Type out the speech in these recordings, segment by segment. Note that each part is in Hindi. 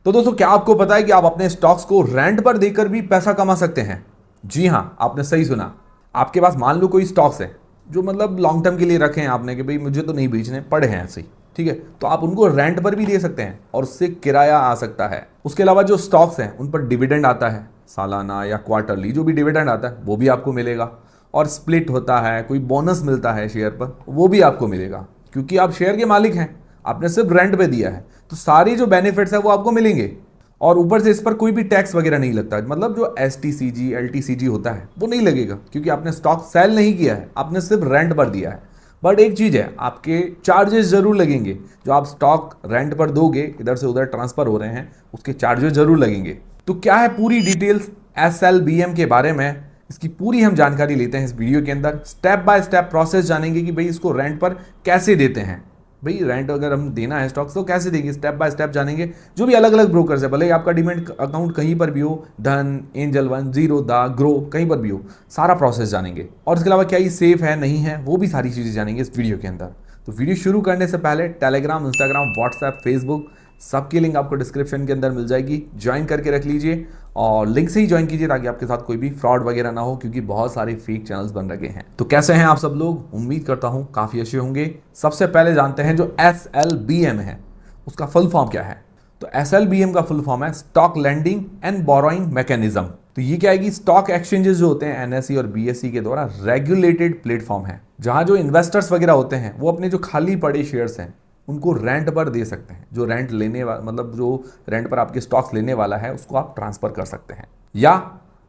तो दोस्तों, क्या आपको पता है कि आप अपने स्टॉक्स को रेंट पर देकर भी पैसा कमा सकते हैं? जी हाँ, आपने सही सुना। आपके पास मान लो कोई स्टॉक्स है जो मतलब लॉन्ग टर्म के लिए रखे हैं आपने कि भाई मुझे तो नहीं बेचने, पड़े हैं ऐसे ही, ठीक है, तो आप उनको रेंट पर भी दे सकते हैं और उससे किराया आ सकता है। उसके अलावा जो स्टॉक्स हैं उन पर डिविडेंड आता है, सालाना या क्वार्टरली जो भी डिविडेंड आता है वो भी आपको मिलेगा। और स्प्लिट होता है, कोई बोनस मिलता है शेयर पर, वो भी आपको मिलेगा, क्योंकि आप शेयर के मालिक हैं, आपने सिर्फ रेंट पे दिया है। तो सारी जो बेनिफिट्स है वो आपको मिलेंगे। और ऊपर से इस पर कोई भी टैक्स वगैरह नहीं लगता, मतलब जो STCG LTCG होता है वो नहीं लगेगा, क्योंकि आपने स्टॉक सेल नहीं किया है, आपने सिर्फ रेंट पर दिया है। बट एक चीज़ है, आपके चार्जेस जरूर लगेंगे। जो आप स्टॉक रेंट पर दोगे, इधर से उधर ट्रांसफर हो रहे हैं, उसके चार्जेस जरूर लगेंगे। तो क्या है पूरी डिटेल्स SLBM के बारे में, इसकी पूरी हम जानकारी लेते हैं इस वीडियो के अंदर। स्टेप बाय स्टेप प्रोसेस जानेंगे कि भाई इसको रेंट पर कैसे देते हैं। भाई रेंट अगर हम देना है स्टॉक्स तो कैसे देंगे, स्टेप बाय स्टेप जानेंगे। जो भी अलग अलग ब्रोकर्स है, भले ही आपका डीमैट अकाउंट कहीं पर भी हो, धन, एंजल वन, जीरो दा, ग्रो, कहीं पर भी हो, सारा प्रोसेस जानेंगे। और इसके अलावा क्या ये सेफ है नहीं है, वो भी सारी चीज़ें जानेंगे इस वीडियो के अंदर। तो वीडियो शुरू करने से पहले टेलीग्राम, इंस्टाग्राम, व्हाट्सएप, फेसबुक, सबकी लिंक आपको डिस्क्रिप्शन के अंदर मिल जाएगी, ज्वाइन करके रख लीजिए। और लिंक से ही ज्वाइन कीजिए ताकि आपके साथ कोई भी फ्रॉड वगैरह ना हो, क्योंकि बहुत सारे फेक चैनल्स बन रखे हैं। तो कैसे हैं आप सब लोग? उम्मीद करता हूं काफ़ी अच्छे होंगे। सबसे पहले जानते हैं जो SLBM है उसका फुल फॉर्म क्या है। तो SLBM का फुल फॉर्म है stock lending and borrowing mechanism. तो ये क्या है कि स्टॉक एक्सचेंजेस जो होते हैं NSE और BSE के द्वारा रेगुलेटेड प्लेटफॉर्म है, जहां जो इन्वेस्टर्स वगैरह होते हैं वो अपने जो खाली पड़े शेयर्स हैं उनको रेंट पर दे सकते हैं। जो रेंट लेने वाला, मतलब जो रेंट पर आपके स्टॉक्स लेने वाला है, उसको आप ट्रांसफर कर सकते हैं। या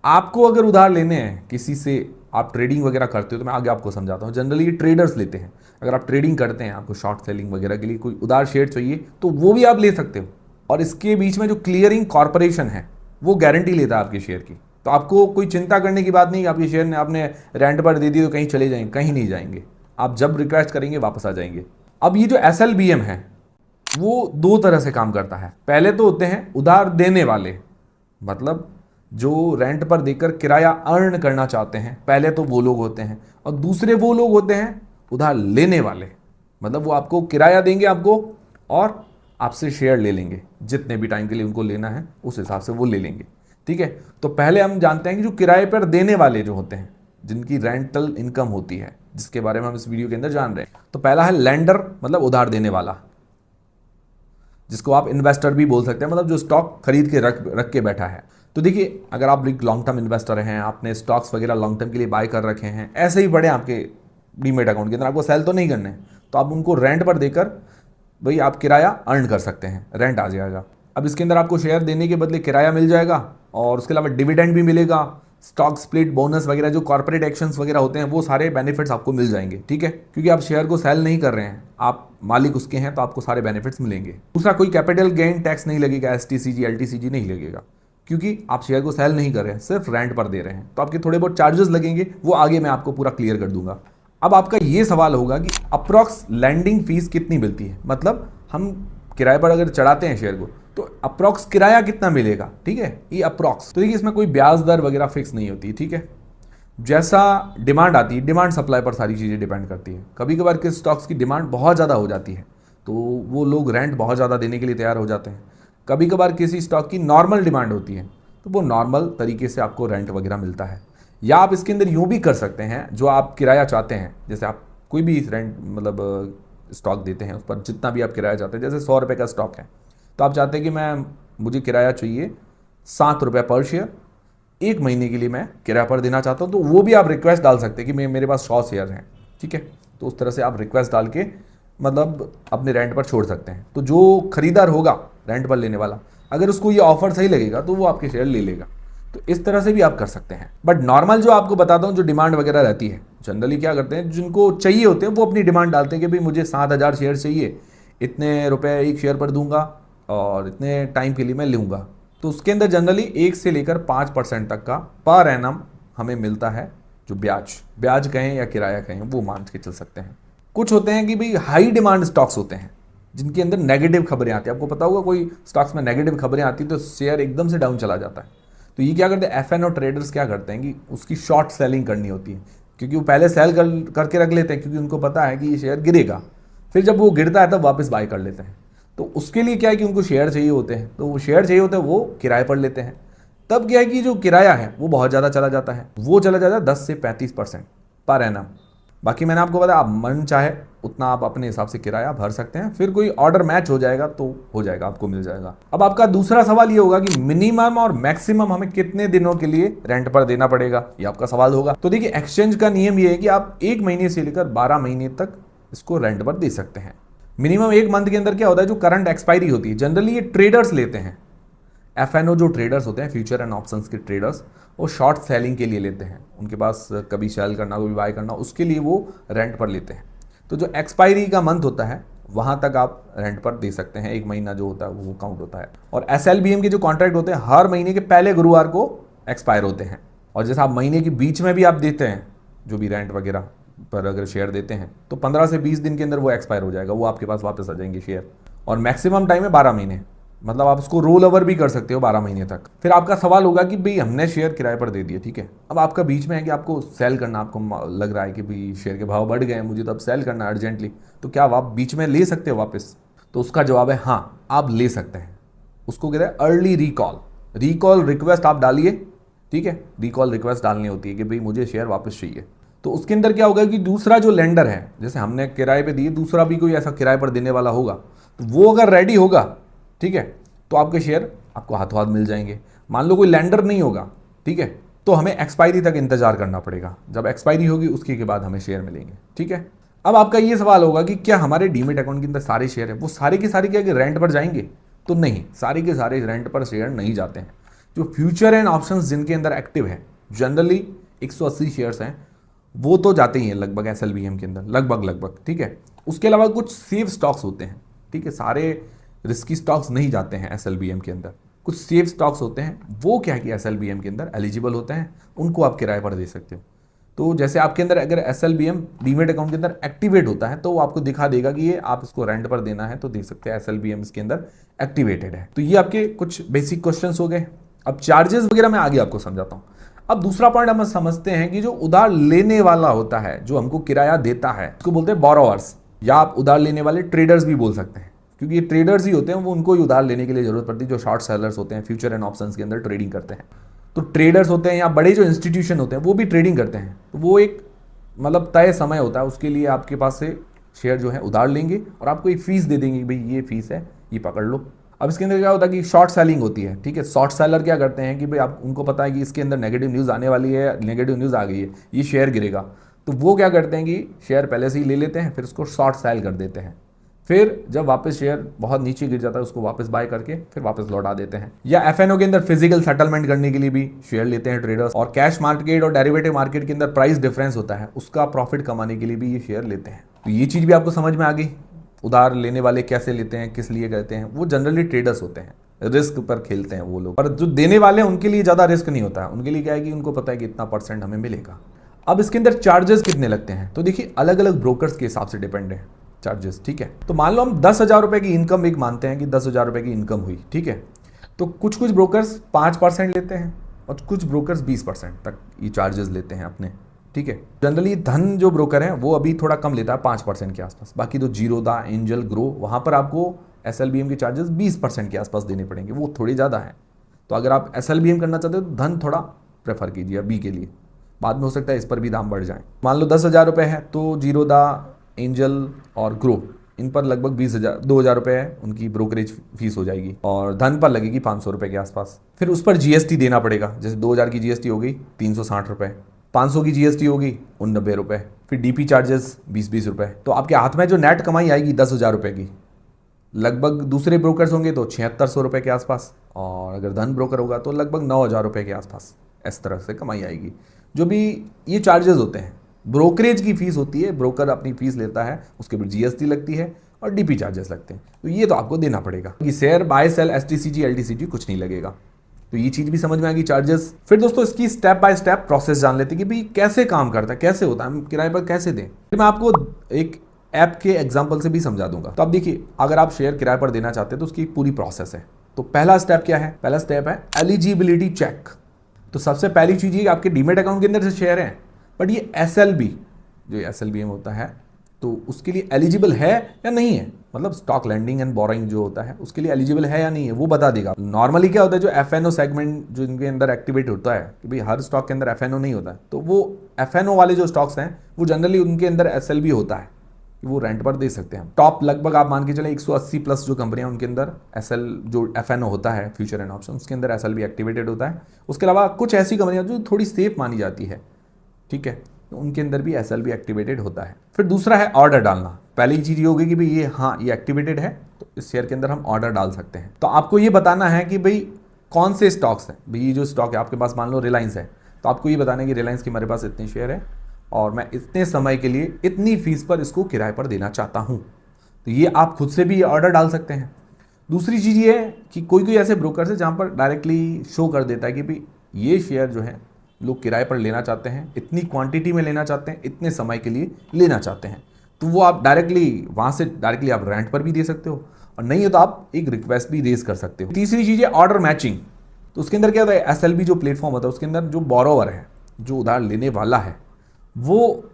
आपको अगर उधार लेने हैं किसी से, आप ट्रेडिंग वगैरह करते हो, तो मैं आगे आपको समझाता हूँ। जनरली ये ट्रेडर्स लेते हैं। अगर आप ट्रेडिंग करते हैं, आपको शॉर्ट सेलिंग वगैरह के लिए कोई उधार शेयर चाहिए तो वो भी आप ले सकते हो। और इसके बीच में जो क्लियरिंग कॉरपोरेशन है वो गारंटी लेता है आपके शेयर की। तो आपको कोई चिंता करने की बात नहीं, आपके शेयर ने आपने रेंट पर दे दी तो कहीं चले जाएंगे, कहीं नहीं जाएंगे। आप जब रिक्वेस्ट करेंगे वापस आ जाएंगे। अब ये जो SLBM है वो दो तरह से काम करता है। पहले तो होते हैं उधार देने वाले, मतलब जो रेंट पर देकर किराया अर्न करना चाहते हैं, पहले तो वो लोग होते हैं। और दूसरे वो लोग होते हैं उधार लेने वाले, मतलब वो आपको किराया देंगे आपको और आपसे शेयर ले लेंगे, जितने भी टाइम के लिए उनको लेना है उस हिसाब से वो ले लेंगे, ठीक है। तो पहले हम जानते हैं कि जो किराए पर देने वाले जो होते हैं, जिनकी रेंटल इनकम होती है, जिसके बारे में हम इस वीडियो के अंदर जान रहे हैं। तो पहला है लेंडर, मतलब उधार देने वाला, जिसको आप इन्वेस्टर भी बोल सकते हैं, मतलब जो स्टॉक खरीद के रख के बैठा है। तो देखिए, अगर आप एक लॉन्ग टर्म इन्वेस्टर हैं, आपने स्टॉक्स वगैरह लॉन्ग टर्म के लिए बाय कर रखे हैं, ऐसे ही पड़े आपके डीमेट अकाउंट के अंदर, आपको सेल तो नहीं करने, तो आप उनको रेंट पर देकर भाई आप किराया अर्न कर सकते हैं, रेंट आ जाएगा। अब इसके अंदर आपको शेयर देने के बदले किराया मिल जाएगा, और उसके अलावा डिविडेंड भी मिलेगा, स्टॉक स्प्लिट, बोनस वगैरह, जो कॉर्पोरेट एक्शंस वगैरह होते हैं, वो सारे बेनिफिट्स आपको मिल जाएंगे, ठीक है। क्योंकि आप शेयर को सेल नहीं कर रहे हैं, आप मालिक उसके हैं, तो आपको सारे बेनिफिट्स मिलेंगे। दूसरा, कोई कैपिटल गेन टैक्स नहीं लगेगा, STCG LTCG नहीं लगेगा, क्योंकि आप शेयर को सेल नहीं कर रहे हैं, सिर्फ रेंट पर दे रहे हैं। तो आपके थोड़े बहुत चार्जेस लगेंगे, वो आगे मैं आपको पूरा क्लियर कर दूंगा। अब आपका ये सवाल होगा कि अप्रॉक्स लैंडिंग फीस कितनी मिलती है, मतलब हम किराए पर अगर चढ़ाते हैं शेयर को तो अप्रॉक्स किराया कितना मिलेगा, ठीक है, ये अप्रॉक्स। तो देखिए, इसमें कोई ब्याज दर वगैरह फिक्स नहीं होती, ठीक है। जैसा डिमांड आती है, डिमांड सप्लाई पर सारी चीज़ें डिपेंड करती है। कभी कभार किस स्टॉक्स की डिमांड बहुत ज़्यादा हो जाती है तो वो लोग रेंट बहुत ज़्यादा देने के लिए तैयार हो जाते हैं। कभी कभार किसी स्टॉक की नॉर्मल डिमांड होती है तो वो नॉर्मल तरीके से आपको रेंट वगैरह मिलता है। या आप इसके अंदर यूँ भी कर सकते हैं, जो आप किराया चाहते हैं, जैसे आप कोई भी रेंट मतलब स्टॉक देते हैं, उस पर जितना भी आप किराया चाहते हैं, जैसे 100 रुपये का स्टॉक है, तो आप चाहते हैं कि मुझे किराया चाहिए 7 रुपये पर शेयर, 1 महीने के लिए मैं किराया पर देना चाहता हूँ, तो वो भी आप रिक्वेस्ट डाल सकते हैं कि मेरे पास 100 शेयर हैं, ठीक है। तो उस तरह से आप रिक्वेस्ट डाल के मतलब अपने रेंट पर छोड़ सकते हैं। तो जो खरीदार होगा रेंट पर लेने वाला, अगर उसको ये ऑफर सही लगेगा तो वो आपके शेयर ले लेगा। तो इस तरह से भी आप कर सकते हैं। बट नॉर्मल जो आपको बताता हूँ, जो डिमांड वगैरह रहती है, जनरली क्या करते हैं, जिनको चाहिए होते हैं वो अपनी डिमांड डालते हैं कि भाई मुझे 7,000 शेयर चाहिए, इतने रुपए एक शेयर पर दूंगा और इतने टाइम के लिए मैं लूँगा। तो उसके अंदर जनरली 1 से लेकर 5% तक का पर एनम हमें मिलता है, जो ब्याज कहें या किराया कहें, वो मान के चल सकते हैं। कुछ होते हैं कि भाई हाई डिमांड स्टॉक्स होते हैं, जिनके अंदर नेगेटिव खबरें आती हैं। आपको पता होगा कोई स्टॉक्स में नेगेटिव खबरें आती तो शेयर एकदम से डाउन चला जाता है। तो ये क्या करते हैं, FNO ट्रेडर्स क्या करते हैं कि उसकी शॉर्ट सेलिंग करनी होती है, क्योंकि वो पहले सेल करके रख लेते हैं, क्योंकि उनको पता है कि ये शेयर गिरेगा। फिर जब वो गिरता है तब वापस बाय कर लेते हैं। तो उसके लिए क्या है कि उनको शेयर चाहिए होते हैं, तो वो शेयर चाहिए होते हैं, वो किराए पर लेते हैं। तब क्या है कि जो किराया है वो बहुत ज़्यादा चला जाता है, वो चला जाता है 10 से 35% पर एनम। बाकी मैंने आपको बताया, आप मन चाहे उतना आप अपने हिसाब से किराया भर सकते हैं, फिर कोई ऑर्डर मैच हो जाएगा तो हो जाएगा, आपको मिल जाएगा। अब आपका दूसरा सवाल ये होगा कि मिनिमम और मैक्सिमम हमें कितने दिनों के लिए रेंट पर देना पड़ेगा, ये आपका सवाल होगा। तो देखिए, एक्सचेंज का नियम ये है कि आप 1 महीने से लेकर 12 महीने तक इसको रेंट पर दे सकते हैं। मिनिमम 1 मंथ के अंदर क्या होता है, जो करंट एक्सपायरी होती है, जनरली ये ट्रेडर्स लेते हैं। एफएनओ जो ट्रेडर्स होते हैं, फ्यूचर एंड ऑप्शंस के ट्रेडर्स, वो शॉर्ट सेलिंग के लिए लेते हैं। उनके पास कभी सेल करना, कभी बाय करना, उसके लिए वो रेंट पर लेते हैं। तो जो एक्सपायरी का मंथ होता है वहाँ तक आप रेंट पर दे सकते हैं, 1 महीना जो होता है वो काउंट होता है। और एसएलबीएम के जो कॉन्ट्रैक्ट होते हैं हर महीने के पहले गुरुवार को एक्सपायर होते हैं। और जैसे आप महीने के बीच में भी आप देते हैं जो भी रेंट वगैरह पर अगर शेयर देते हैं, तो 15 से 20 दिन के अंदर वो एक्सपायर हो जाएगा, वो आपके पास वापस आ जाएंगे शेयर। और मैक्सिमम टाइम है 12 महीने, मतलब आप उसको रोल ओवर भी कर सकते हो 12 महीने तक। फिर आपका सवाल होगा कि भाई हमने शेयर किराए पर दे दिए, ठीक है, अब आपका बीच में है कि आपको सेल करना, आपको लग रहा है कि भाई शेयर के भाव बढ़ गए हैं, मुझे तो अब सेल करना है अर्जेंटली, तो क्या आप बीच में ले सकते हो वापस? तो उसका जवाब है हाँ, आप ले सकते हैं। उसको कहते हैं अर्ली रिकॉल। रिकॉल रिक्वेस्ट आप डालिए, ठीक है, रिकॉल रिक्वेस्ट डालनी होती है कि भाई मुझे शेयर वापस चाहिए। तो उसके अंदर क्या होगा कि दूसरा जो लेंडर है, जैसे हमने किराए पे दिए, दूसरा भी कोई ऐसा किराए पर देने वाला होगा, तो वो अगर रेडी होगा, ठीक है, तो आपके शेयर आपको हाथों हाथ मिल जाएंगे। मान लो कोई लेंडर नहीं होगा, ठीक है, तो हमें एक्सपायरी तक इंतजार करना पड़ेगा। जब एक्सपायरी होगी उसके के बाद हमें शेयर मिलेंगे, ठीक है। अब आपका ये सवाल होगा कि क्या हमारे डीमेट अकाउंट के अंदर सारे शेयर है वो सारे के सारे क्या कि रेंट पर जाएंगे? तो नहीं, सारे के सारे रेंट पर शेयर नहीं जाते हैं। जो फ्यूचर एंड ऑप्शंस जिनके अंदर एक्टिव है, जनरली 180 शेयर्स हैं, वो तो जाते ही हैं लगभग एसएलबीएम के अंदर, लगभग, ठीक है। उसके अलावा कुछ सेफ स्टॉक्स होते हैं, ठीक है, सारे रिस्की स्टॉक्स नहीं जाते हैं एसएलबीएम के अंदर। कुछ सेफ स्टॉक्स होते हैं, वो क्या है कि एसएलबीएम के अंदर एलिजिबल होते हैं, उनको आप किराए पर दे सकते हो। तो जैसे आपके अंदर अगर एसएलबीएम डीमेट अकाउंट के अंदर एक्टिवेट होता है, तो वो आपको दिखा देगा कि ये आप इसको रेंट पर देना है तो दे सकते हैं, एसएलबीएम इसके अंदर एक्टिवेटेड है। तो ये आपके कुछ बेसिक क्वेश्चंस हो गए। अब चार्जेस वगैरह मैं आगे आपको समझाता हूँ। अब दूसरा पॉइंट हम समझते हैं कि जो उधार लेने वाला होता है, जो हमको किराया देता है, उसको बोलते हैं बोरोवर्स, या आप उधार लेने वाले ट्रेडर्स भी बोल सकते हैं, क्योंकि ये ट्रेडर्स ही होते हैं, वो उनको ही उधार लेने के लिए जरूरत पड़ती है, जो शॉर्ट सेलर्स होते हैं, फ्यूचर एंड ऑप्शंस के अंदर ट्रेडिंग करते हैं। तो ट्रेडर्स होते हैं या बड़े जो इंस्टीट्यूशन होते हैं वो भी ट्रेडिंग करते हैं। तो वो एक मतलब तय समय होता है, उसके लिए आपके पास से शेयर जो है उधार लेंगे और आपको एक फीस दे देंगे कि भाई ये फीस है, ये पकड़ लो। अब इसके अंदर क्या होता है कि शॉर्ट सेलिंग होती है, ठीक है। शॉर्ट सेलर क्या करते हैं कि भाई आप उनको पता है कि इसके अंदर नेगेटिव न्यूज़ आने वाली है, नेगेटिव न्यूज़ आ गई है, ये शेयर गिरेगा, तो वो क्या करते हैं कि शेयर पहले से ही ले लेते हैं, फिर उसको शॉर्ट सेल कर देते हैं। फिर जब वापस शेयर बहुत नीचे गिर जाता है, उसको वापस बाय करके फिर वापस लौटा देते हैं। या एफएनओ के अंदर फिजिकल सेटलमेंट करने के लिए भी शेयर लेते हैं ट्रेडर्स। और कैश मार्केट और डेरिवेटिव मार्केट के अंदर प्राइस डिफरेंस होता है, उसका प्रॉफिट कमाने के लिए भी ये शेयर लेते हैं। तो ये चीज़ भी आपको समझ में आ गई। उधार लेने वाले कैसे लेते हैं, किस लिए करते हैं, वो जनरली ट्रेडर्स होते हैं, रिस्क पर खेलते हैं वो लोग। पर जो देने वाले हैं उनके लिए ज़्यादा रिस्क नहीं होता है, उनके लिए क्या है कि उनको पता है कि इतना % हमें मिलेगा। अब इसके अंदर चार्जेस कितने लगते हैं, तो देखिए अलग अलग ब्रोकर्स के हिसाब से डिपेंड है चार्जेस, ठीक है। तो मान लो हम 10,000 रुपए की इनकम एक मानते हैं कि 10,000 रुपए की इनकम हुई, ठीक है। तो कुछ कुछ ब्रोकर्स 5% लेते हैं और कुछ ब्रोकर्स 20% तक ये चार्जेस लेते हैं अपने, ठीक है। जनरली धन जो ब्रोकर है वो अभी थोड़ा कम लेता है, 5% के आसपास। बाकी तो जीरोधा, एंजल, ग्रो, वहाँ पर आपको एसएलबीएम के चार्जेस 20% के आसपास देने पड़ेंगे, वो थोड़ी ज़्यादा है। तो अगर आप एसएलबीएम करना चाहते हो तो धन थोड़ा प्रेफर कीजिए बी के लिए, बाद में हो सकता है इस पर भी दाम बढ़ जाए। मान लो 10,000 रुपये है तो जीरोधा, एंजल और ग्रो, इन पर लगभग 2,000 रुपये है उनकी ब्रोकरेज फीस हो जाएगी, और धन पर लगेगी 500 रुपये के आसपास। फिर उस पर जीएसटी देना पड़ेगा, जैसे 2,000 की जीएसटी हो गई 360 रुपये, 500 की जीएसटी होगी 89 रुपये, फिर डीपी चार्जेस 20-20 रुपये। तो आपके हाथ में जो नेट कमाई आएगी 10,000 रुपये की, लगभग दूसरे ब्रोकर्स होंगे तो 7600 रुपये के आसपास, और अगर धन ब्रोकर होगा तो लगभग 9,000 रुपये के आसपास इस तरह से कमाई आएगी। जो भी ये चार्जेस होते हैं, ब्रोकरेज की फीस होती है, ब्रोकर अपनी फीस लेता है, उसके बाद जीएसटी लगती है और डीपी चार्जेस लगते हैं, तो ये तो आपको देना पड़ेगा। कि share buy sell, STCG, LTCG कुछ नहीं लगेगा। तो ये चीज़ भी समझ में आएगी चार्जेस। फिर दोस्तों इसकी स्टेप बाय स्टेप प्रोसेस जान लेते हैं कि भाई कैसे काम करता है, कैसे होता है, हम किराए पर कैसे दें। फिर मैं आपको एक ऐप के एग्जाम्पल से भी समझा दूंगा। तो अब देखिए, अगर आप शेयर किराए पर देना चाहते हैं तो उसकी पूरी प्रोसेस है। तो पहला स्टेप क्या है? पहला स्टेप है एलिजिबिलिटी चेक। तो सबसे पहली चीज़ ये आपके डीमेट अकाउंट के अंदर से शेयर हैं, बट ये एसएलबी, जो एसएलबीएम होता है, तो उसके लिए एलिजिबल है या नहीं है, मतलब स्टॉक लैंडिंग एंड बोरोइंग जो होता है उसके लिए एलिजिबल है या नहीं है वो बता देगा। नॉर्मली क्या होता है जो एफएनओ सेगमेंट जो इनके अंदर एक्टिवेट होता है कि भाई हर स्टॉक के अंदर एफएनओ नहीं होता है, तो वो एफएनओ वाले जो स्टॉक्स हैं वो जनरली उनके अंदर एसएलबी होता है कि वो रेंट पर दे सकते हैं। टॉप लगभग आप मान के चले 180 प्लस जो कंपनियां उनके अंदर एसएल जो एफएनओ होता है फ्यूचर एंड ऑप्शन उसके अंदर एसएलबी एक्टिवेटेड होता है। उसके अलावा कुछ ऐसी कंपनियां जो थोड़ी सेफ मानी जाती है, ठीक है, तो उनके अंदर भी एसएलबी एक्टिवेटेड होता है। फिर दूसरा है ऑर्डर डालना। पहली चीज ये होगी कि भाई ये हाँ ये एक्टिवेटेड है तो इस शेयर के अंदर हम ऑर्डर डाल सकते हैं। तो आपको ये बताना है कि भाई कौन से स्टॉक्स हैं। भाई ये जो स्टॉक है आपके पास मान लो रिलायंस है, तो आपको ये बताना है कि रिलायंस की मेरे पास इतने शेयर है और मैं इतने समय के लिए इतनी फीस पर इसको किराए पर देना चाहता हूँ। तो ये आप खुद से भी ऑर्डर डाल सकते हैं। दूसरी चीज़ ये है कि कोई कोई ऐसे ब्रोकर्स है जहाँ पर डायरेक्टली शो कर देता है कि भाई ये शेयर जो है लोग किराए पर लेना चाहते हैं, इतनी क्वांटिटी में लेना चाहते हैं, इतने समय के लिए लेना चाहते हैं, तो वो आप डायरेक्टली वहाँ से डायरेक्टली आप रेंट पर भी दे सकते हो और नहीं हो तो आप एक रिक्वेस्ट भी रेज कर सकते हो। तीसरी चीज़ है ऑर्डर मैचिंग। तो उसके अंदर क्या होता है एसएलबी जो प्लेटफॉर्म होता है उसके अंदर जो बोरोवर है जो उधार लेने वाला है वो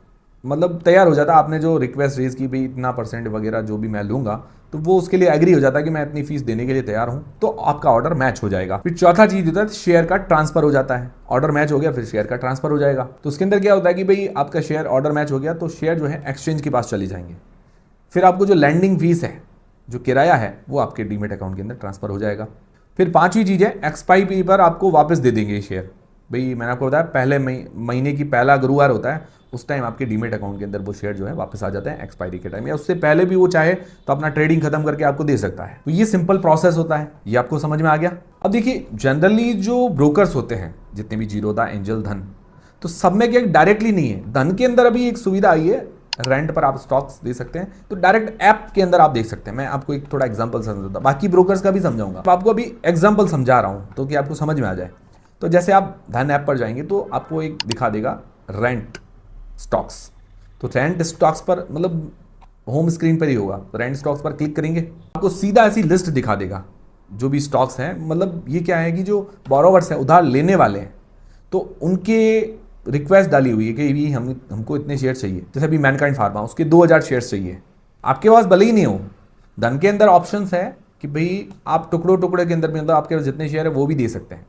मतलब तैयार हो जाता है। आपने जो रिक्वेस्ट रेज की भाई इतना % वगैरह जो भी मैं लूँगा, तो वो उसके लिए एग्री हो जाता है कि मैं इतनी फीस देने के लिए तैयार हूँ, तो आपका ऑर्डर मैच हो जाएगा। फिर चौथा चीज़ होता है शेयर का ट्रांसफर हो जाता है। ऑर्डर मैच हो गया फिर शेयर का ट्रांसफर हो जाएगा। तो उसके अंदर क्या होता है कि भाई आपका शेयर ऑर्डर मैच हो गया तो शेयर जो है एक्सचेंज के पास चले जाएंगे। फिर आपको जो लैंडिंग फीस है जो किराया है वो आपके डीमेट अकाउंट के अंदर ट्रांसफर हो जाएगा। फिर पाँचवीं चीज़ है एक्सपायरी पर आपको वापस दे देंगे ये शेयर। भाई मैंने आपको बताया पहले महीने की पहला गुरुवार होता है उस टाइम आपके डीमेट अकाउंट के अंदर वो शेयर जो है वापस आ जाते हैं एक्सपायरी के टाइम, या उससे पहले भी वो चाहे तो अपना ट्रेडिंग खत्म करके आपको दे सकता है। तो ये सिंपल प्रोसेस होता है। ये आपको समझ में आ गया। अब देखिए जनरली जो ब्रोकर्स होते हैं जितने भी जीरोधा एंजल धन, तो सब में क्या डायरेक्टली नहीं है। धन के अंदर अभी एक सुविधा आई है रेंट पर आप स्टॉक्स दे सकते हैं, तो डायरेक्ट ऐप के अंदर आप देख सकते हैं। मैं आपको एक थोड़ा एग्जांपल समझाता हूं, बाकी ब्रोकर्स का भी समझाऊंगा। आपको अभी एग्जांपल समझा रहा हूं तो कि आपको समझ में आ जाए। तो जैसे आप धन ऐप पर जाएंगे तो आपको एक दिखा देगा रेंट स्टॉक्स। तो रेंट स्टॉक्स पर मतलब होम स्क्रीन पर ही होगा, तो रेंट स्टॉक्स पर क्लिक करेंगे आपको सीधा ऐसी लिस्ट दिखा देगा जो भी स्टॉक्स हैं। मतलब ये क्या है कि जो बोरोवर्स हैं उधार लेने वाले हैं तो उनके रिक्वेस्ट डाली हुई है कि भी हमको इतने शेयर चाहिए। जैसे अभी मैनकाइंड फार्मा उसके 2000 शेयर्स चाहिए, आपके पास भले ही नहीं हो। धन के अंदर ऑप्शंस है कि भाई आप टुकड़ों टुकड़े के अंदर भी मतलब आपके पास जितने शेयर है वो भी दे सकते हैं।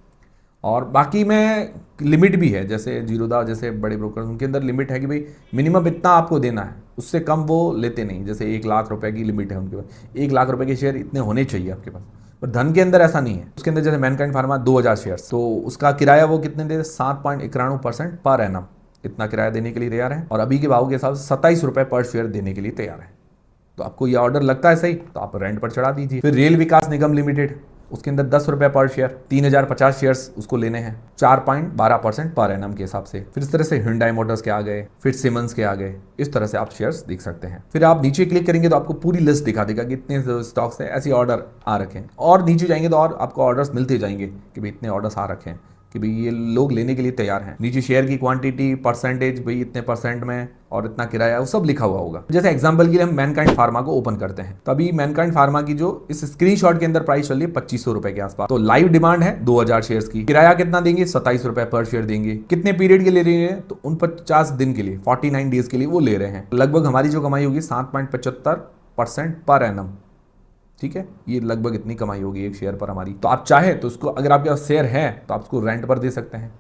और बाकी में लिमिट भी है, जैसे जीरोधा जैसे बड़े ब्रोकर उनके अंदर लिमिट है कि भाई मिनिमम इतना आपको देना है, उससे कम वो लेते नहीं। जैसे 1 लाख रुपए की लिमिट है उनके पास, 1 लाख रुपए के शेयर इतने होने चाहिए आपके पास। पर धन के अंदर ऐसा नहीं है। उसके अंदर जैसे मैनकाइंड फार्मा 2000 शेयर्स, तो उसका किराया वो कितने दे 7.91% पर एनम इतना किराया देने के लिए तैयार है और अभी के भाव के हिसाब से 27 रुपये पर शेयर देने के लिए तैयार है। तो आपको ये ऑर्डर लगता है सही तो आप रेंट पर चढ़ा दीजिए। फिर रेल विकास निगम लिमिटेड उसके अंदर 10 रुपये पर शेयर, 3050 शेयर्स उसको लेने हैं 4.12% पर एनम के हिसाब से। फिर इस तरह से Hyundai मोटर्स के आ गए, फिर सिमंस के आ गए, इस तरह से आप शेयर्स देख सकते हैं। फिर आप नीचे क्लिक करेंगे तो आपको पूरी लिस्ट दिखा देगा कि इतने स्टॉक्स है ऐसे ऑर्डर आ रखे हैं। और नीचे जाएंगे तो और आपको ऑर्डर्स मिलते जाएंगे कि भाई इतने ऑर्डर्स आ रखे हैं कि भाई ये लोग लेने के लिए तैयार हैं। नीचे शेयर की क्वांटिटी, परसेंटेज, भाई इतने % में और इतना किराया वो सब लिखा हुआ होगा। जैसे एग्जांपल के लिए हम मैनकाइंड फार्मा को ओपन करते हैं तो अभी मैनकाइंड फार्मा की जो इस स्क्रीनशॉट के अंदर प्राइस चल रही है 2500 रुपए के आसपास। तो लाइव डिमांड है 2000 शेयर्स की। किराया कितना देंगे 27 रुपए पर शेयर देंगे। कितने पीरियड के लिए ले रहे हैं तो 49 दिन के लिए 49 डेज के लिए वो ले रहे हैं। लगभग हमारी जो कमाई होगी 7.75% पर एनम, ठीक है, ये लगभग इतनी कमाई होगी एक शेयर पर हमारी। तो आप चाहे तो उसको अगर आपके पास शेयर है तो आप उसको रेंट पर दे सकते हैं,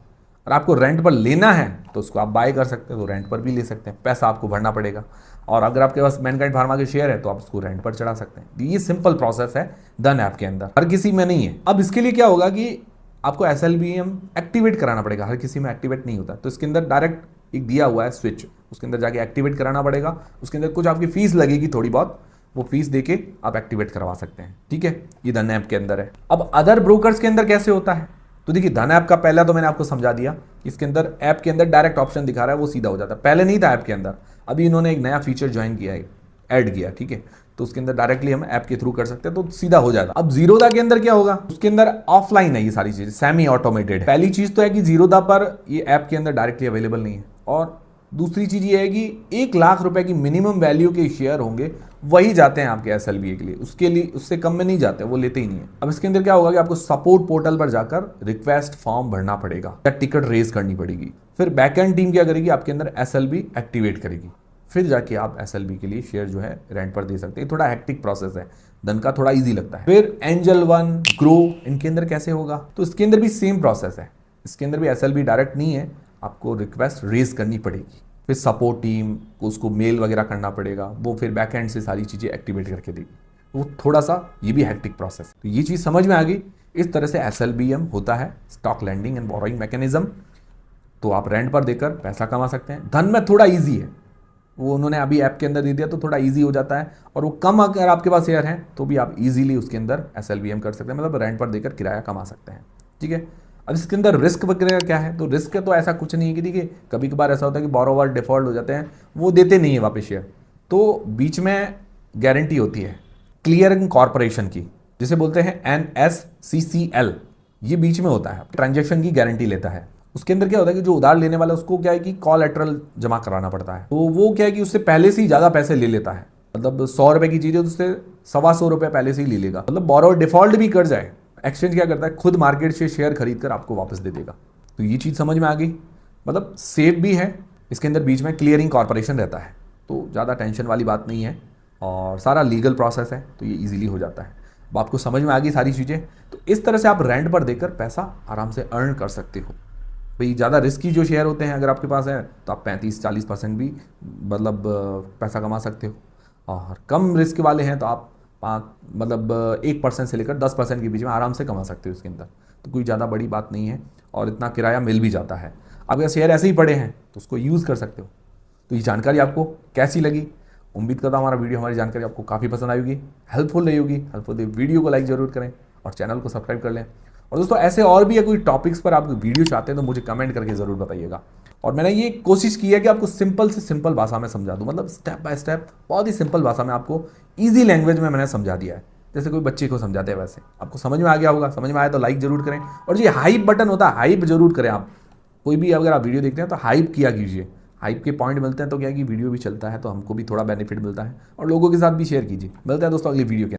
और आपको रेंट पर लेना है तो उसको आप बाय कर सकते हैं, तो रेंट पर भी ले सकते हैं, पैसा आपको भरना पड़ेगा। और अगर आपके पास मैनकाइंड फार्मा के शेयर है तो आप उसको रेंट पर चढ़ा सकते हैं। ये सिंपल प्रोसेस है धन ऐप के अंदर, हर किसी में नहीं है। अब इसके लिए क्या होगा कि आपको SLBM एक्टिवेट कराना पड़ेगा, हर किसी में एक्टिवेट नहीं होता। तो इसके अंदर डायरेक्ट एक दिया हुआ है स्विच, उसके अंदर जाके एक्टिवेट कराना पड़ेगा। उसके अंदर कुछ आपकी फीस लगेगी थोड़ी बहुत, वो फीस देके आप एक्टिवेट करवा सकते हैं, ठीक है। ये धन ऐप के अंदर है। अब अदर ब्रोकर्स के अंदर कैसे होता है तो देखिए धन ऐप का पहला तो मैंने आपको समझा दिया, इसके अंदर ऐप के अंदर डायरेक्ट ऑप्शन दिखा रहा है वो सीधा हो जाता है। पहले नहीं था ऐप के अंदर, अभी इन्होंने एक नया फीचर ज्वाइन किया है, ऐड किया, ठीक है। तो उसके अंदर डायरेक्टली हम ऐप के थ्रू कर सकते हैं तो सीधा हो जाएगा। अब जीरोधा के अंदर क्या होगा, उसके अंदर ऑफलाइन है ये सारी चीजें, सेमी ऑटोमेटेड। पहली चीज तो है कि जीरोधा पर ये ऐप के अंदर डायरेक्टली अवेलेबल नहीं है, और दूसरी चीज ये है कि 1 लाख रुपए की मिनिमम वैल्यू के शेयर होंगे वही जाते हैं आपके SLBA के लिए, उससे कम में नहीं जाते, वो लेते ही नहीं है। अब इसके अंदर क्या होगा कि आपको सपोर्ट पोर्टल पर जाकर रिक्वेस्ट फॉर्म भरना पड़ेगा या टिकट रेज करनी पड़ेगी। फिर बैकएंड टीम क्या करेगी, आपके अंदर SLB एक्टिवेट करेगी। फिर जाके आप SLB के लिए शेयर जो है रेंट पर दे सकते हैं। थोड़ा हेक्टिक प्रोसेस है, धन का थोड़ा इजी लगता है। फिर एंजल वन, ग्रो, इनके अंदर कैसे होगा? तो इसके अंदर भी सेम प्रोसेस है। इसके अंदर भी SLB डायरेक्ट नहीं है, आपको रिक्वेस्ट रेज करनी पड़ेगी, फिर सपोर्ट टीम को उसको मेल वगैरह करना पड़ेगा, वो फिर बैक एंड से सारी चीज़ें एक्टिवेट करके देगी। वो थोड़ा सा ये भी हेक्टिक प्रोसेस है। तो ये चीज़ समझ में आ गई। इस तरह से SLBM होता है, stock lending and borrowing mechanism. तो आप रेंट पर देकर पैसा कमा सकते हैं। धन में थोड़ा ईजी है, वो उन्होंने अभी ऐप के अंदर दे दिया तो थोड़ा इजी हो जाता है, और वो कम अगर आपके पास शेयर हैं तो भी आप इजीली उसके अंदर SLBM कर सकते हैं, मतलब रेंट पर देकर किराया कमा सकते हैं। ठीक है। अब इसके अंदर रिस्क वगैरह क्या है? तो रिस्क तो ऐसा कुछ नहीं है कि देखिए कभी कभार ऐसा होता है कि बोरोवर डिफॉल्ट हो जाते हैं, वो देते नहीं है वापस शेयर, तो बीच में गारंटी होती है क्लियरिंग कॉर्पोरेशन की, जिसे बोलते हैं NSCCL। ये बीच में होता है, ट्रांजेक्शन की गारंटी लेता है। उसके अंदर क्या होता है कि जो उधार लेने वाला है उसको क्या है कि कॉलेटरल जमा कराना पड़ता है, तो वो क्या है कि उससे पहले से ही ज़्यादा पैसे ले लेता है। मतलब 100 रुपये की चीज़ है तो उससे 125 रुपये पहले से ही ले लेगा। मतलब बोरोवर डिफॉल्ट भी कर जाए, एक्सचेंज क्या करता है, खुद मार्केट से शेयर खरीद कर आपको वापस दे देगा। तो ये चीज़ समझ में आ गई। मतलब सेफ भी है, इसके अंदर बीच में क्लियरिंग कॉर्पोरेशन रहता है, तो ज़्यादा टेंशन वाली बात नहीं है, और सारा लीगल प्रोसेस है, तो ये ईजिली हो जाता है। अब आपको समझ में आ गई सारी चीज़ें। तो इस तरह से आप रेंट पर देकर पैसा आराम से अर्न कर सकते हो। भाई ज़्यादा रिस्की जो शेयर होते हैं अगर आपके पास है तो आप 35-40% भी मतलब पैसा कमा सकते हो, और कम रिस्क वाले हैं तो आप 1% से लेकर 10% के बीच में आराम से कमा सकते हो इसके अंदर। तो कोई ज़्यादा बड़ी बात नहीं है, और इतना किराया मिल भी जाता है। अब अगर शेयर ऐसे ही पड़े हैं तो उसको यूज़ कर सकते हो। तो ये जानकारी आपको कैसी लगी? उम्मीद करता हूँ हमारी जानकारी आपको काफ़ी पसंद आई होगी, हेल्पफुल रही होगी। हेल्पफुल वीडियो को लाइक ज़रूर करें और चैनल को सब्सक्राइब कर लें। और दोस्तों ऐसे और भी कोई टॉपिक्स पर आप वीडियो चाहते हैं तो मुझे कमेंट करके ज़रूर बताइएगा। और मैंने ये कोशिश की है कि आपको सिंपल से सिंपल भाषा में समझा दूँ, मतलब स्टेप बाय स्टेप बहुत ही सिंपल भाषा में आपको ईजी लैंग्वेज में मैंने समझा दिया है, जैसे कोई बच्चे को समझाते हैं वैसे। आपको समझ में आ गया होगा। समझ में आया तो लाइक ज़रूर करें, और ये हाइप बटन होता है, हाइप जरूर करें। आप कोई भी अगर आप वीडियो देखते हैं तो हाइप किया कीजिए। हाइप के पॉइंट मिलते हैं तो क्या है कि वीडियो भी चलता है, तो हमको भी थोड़ा बेनिफिट मिलता है, और लोगों के साथ भी शेयर कीजिए। मिलते हैं दोस्तों अगली वीडियो के।